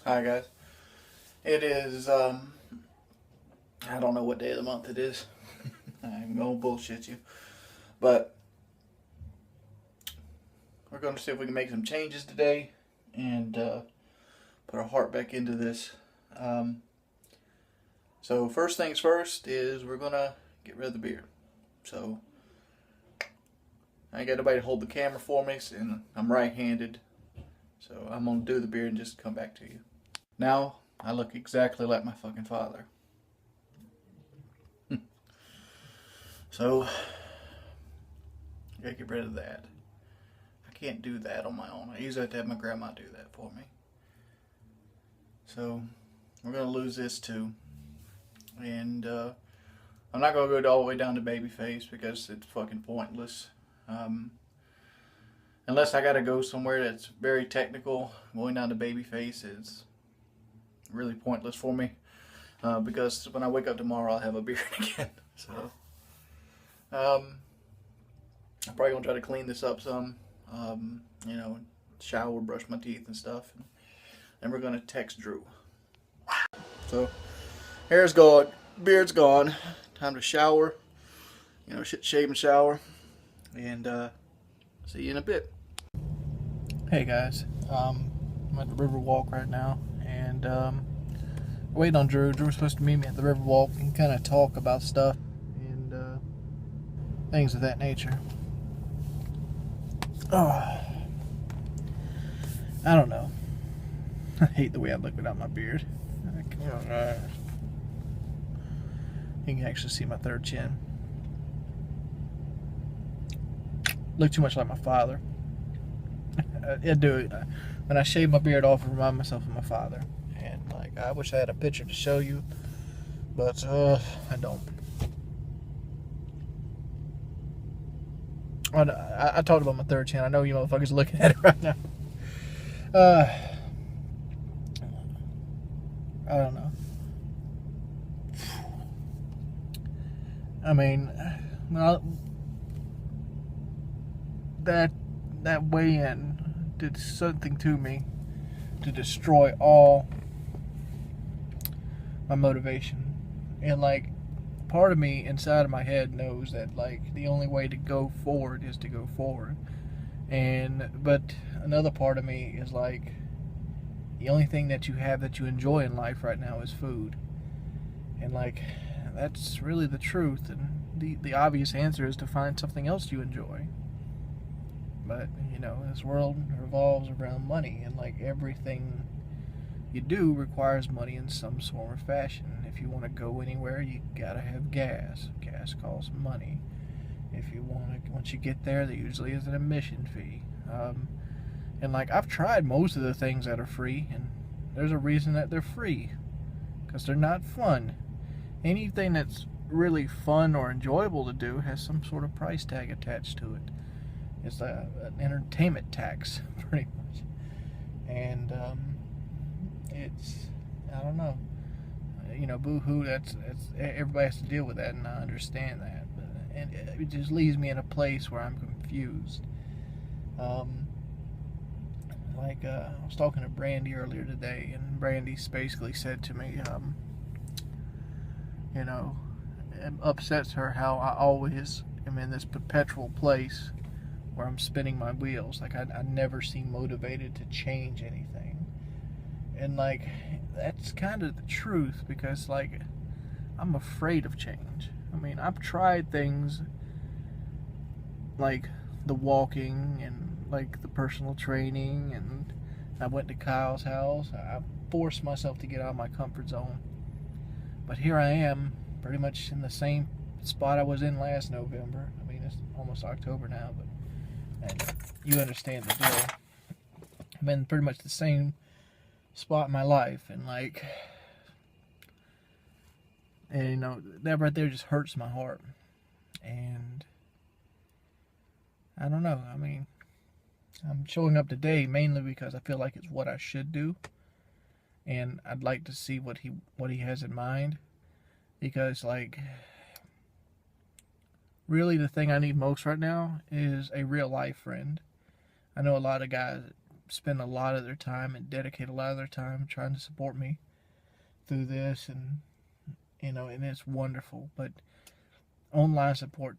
Hi guys. It is I don't know what day of the month it is. I'm gonna bullshit you. But we're gonna see if we can make some changes today and put our heart back into this. Um, so first things first is we're gonna get rid of the beard. So I ain't got nobody to hold the camera for me, and I'm right-handed. So I'm gonna do the beard and just come back to you. Now I look exactly like my fucking father. So I gotta get rid of that. I can't do that on my own. I usually have to have my grandma do that for me. So we're gonna lose this too, and I'm not gonna go all the way down to baby face because it's fucking pointless. Um, Unless I gotta go somewhere that's very technical, going down to baby face is really pointless for me because when I wake up tomorrow, I'll have a beard again. So um, I'm probably gonna try to clean this up some. You know, shower, brush my teeth and stuff, and then we're gonna text Drew. So hair's gone, beard's gone. Time to shower. You know, shave and shower, and see you in a bit. Hey guys, I'm at the Riverwalk right now, and waiting on Drew. Drew's supposed to meet me at the Riverwalk and kind of talk about stuff and things of that nature. Oh, I don't know. I hate the way I look without my beard. You can actually see my third chin. Look too much like my father. I do. When I shave my beard off, I remind myself of my father. And like, I wish I had a picture to show you, but I don't. I talked about my third chin. I know you motherfuckers are looking at it right now. I don't know. I mean, well, that weigh-in did something to me to destroy all my motivation. And like, part of me inside of my head knows that like the only way to go forward is to go forward. But another part of me is like, the only thing that you have that you enjoy in life right now is food. And like, that's really the truth. And the obvious answer is to find something else you enjoy. But, you know, this world revolves around money, and like everything you do requires money in some sort of fashion. If you want to go anywhere, you gotta have gas. Gas costs money. If you want to, once you get there, there usually is an admission fee. And like, I've tried most of the things that are free, and there's a reason that they're free, because they're not fun. Anything that's really fun or enjoyable to do has some sort of price tag attached to it. It's an entertainment tax, pretty much. And it's, I don't know. You know, boo-hoo, that's everybody has to deal with that, and I understand that. And it just leaves me in a place where I'm confused. I was talking to Brandy earlier today, and Brandy basically said to me, you know, it upsets her how I always am in this perpetual place where I'm spinning my wheels. Like, I never seem motivated to change anything. And like, that's kind of the truth, because like, I'm afraid of change. I mean, I've tried things like the walking and like the personal training, and I went to Kyle's house. I forced myself to get out of my comfort zone. But here I am, pretty much in the same spot I was in last November. I mean, it's almost October now, but and you understand the deal. I'm in pretty much the same spot in my life, and like, and you know, that right there just hurts my heart. And I don't know. I mean, I'm showing up today mainly because I feel like it's what I should do, and I'd like to see what he has in mind, because like, really the thing I need most right now is a real life friend. I know a lot of guys spend a lot of their time and dedicate a lot of their time trying to support me through this, and and it's wonderful. But online support,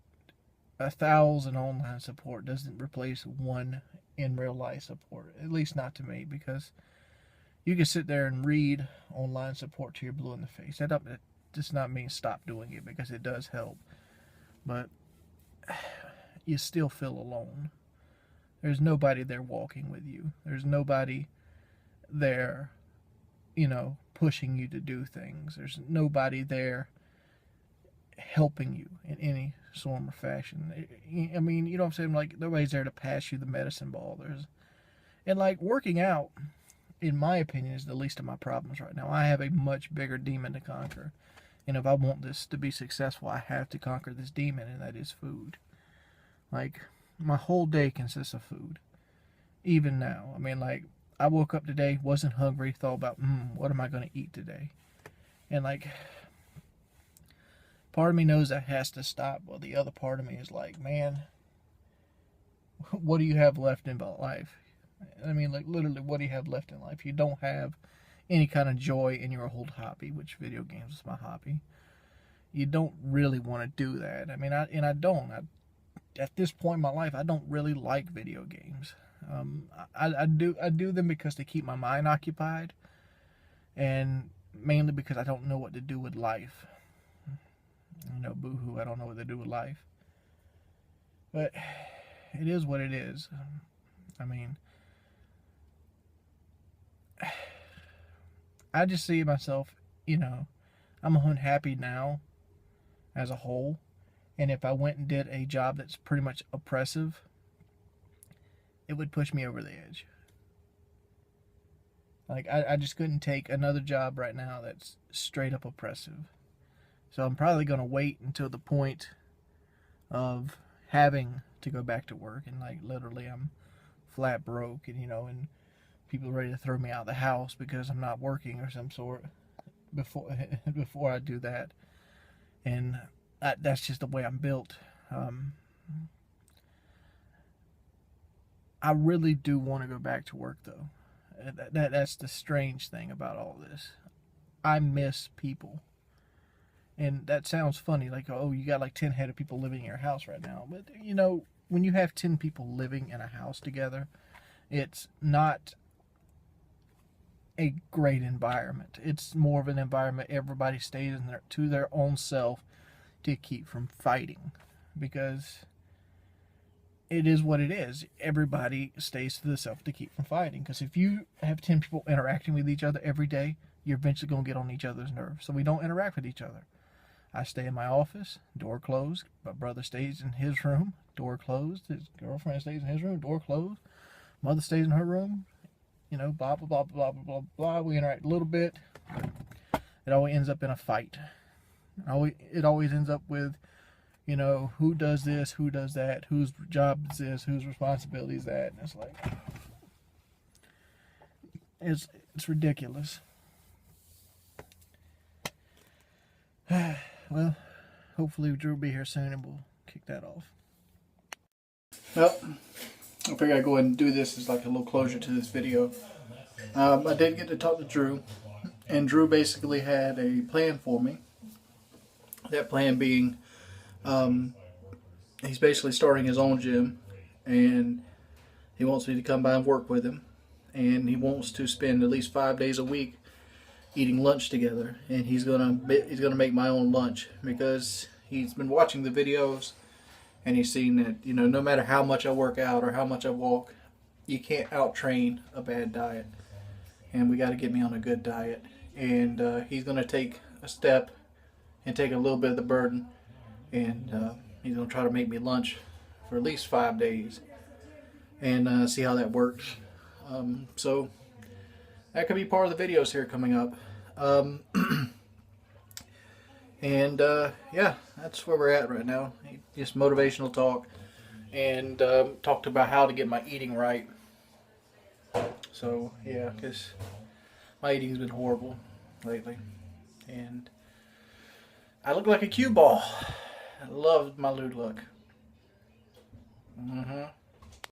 1,000 online support doesn't replace one in real life support. At least not to me, because you can sit there and read online support till you're blue in the face. That does not mean stop doing it, because it does help. But you still feel alone. There's nobody there walking with you. There's nobody there, pushing you to do things. There's nobody there helping you in any form or fashion. I mean, you know what I'm saying? Like, nobody's there to pass you the medicine ball. And like, working out, in my opinion, is the least of my problems right now. I have a much bigger demon to conquer. And if I want this to be successful, I have to conquer this demon, and that is food. Like, my whole day consists of food. Even now. I mean, like, I woke up today, wasn't hungry, thought about, what am I going to eat today? And like, part of me knows that has to stop, while the other part of me is like, man, what do you have left in life? I mean, like, literally, what do you have left in life? You don't have any kind of joy in your old hobby, which video games is my hobby. You don't really want to do that. I mean, I don't. At this point in my life, I don't really like video games. I do them because they keep my mind occupied, and mainly because I don't know what to do with life. Boo-hoo, I don't know what to do with life. But it is what it is. I mean, I just see myself, I'm unhappy now as a whole. And if I went and did a job that's pretty much oppressive, it would push me over the edge. Like, I just couldn't take another job right now that's straight up oppressive. So I'm probably going to wait until the point of having to go back to work. And, like, literally I'm flat broke, and, and people are ready to throw me out of the house because I'm not working or some sort before I do that. And that's just the way I'm built. I really do want to go back to work, though. That's the strange thing about all this. I miss people. And that sounds funny, like, oh, you got like 10 head of people living in your house right now. But, when you have 10 people living in a house together, it's not a great environment. It's more of an environment everybody stays in to their own self to keep from fighting. Because it is what it is. Everybody stays to themselves to keep from fighting. Because if you have 10 people interacting with each other every day, you're eventually going to get on each other's nerves. So we don't interact with each other. I stay in my office, door closed. My brother stays in his room, door closed. His girlfriend stays in his room, door closed. Mother stays in her room. Blah, blah, blah, blah, blah, blah, blah. We interact a little bit. It always ends up in a fight. It always ends up with, who does this, who does that, whose job is this, whose responsibility is that. And it's like, it's ridiculous. Well, hopefully Drew will be here soon and we'll kick that off. Well, I figured I'd go ahead and do this as like a little closure to this video. I did get to talk to Drew, and Drew basically had a plan for me. That plan being, he's basically starting his own gym, and he wants me to come by and work with him, and he wants to spend at least 5 days a week eating lunch together. And he's gonna make my own lunch, because he's been watching the videos and he's seen that no matter how much I work out or how much I walk, you can't out train a bad diet, and we got to get me on a good diet. And he's gonna take a step and take a little bit of the burden, and he's gonna try to make me lunch for at least 5 days and see how that works. So that could be part of the videos here coming up. Yeah, that's where we're at right now. Just motivational talk, and talked about how to get my eating right. So yeah, because my eating's been horrible lately, and I look like a cue ball. I love my lewd look.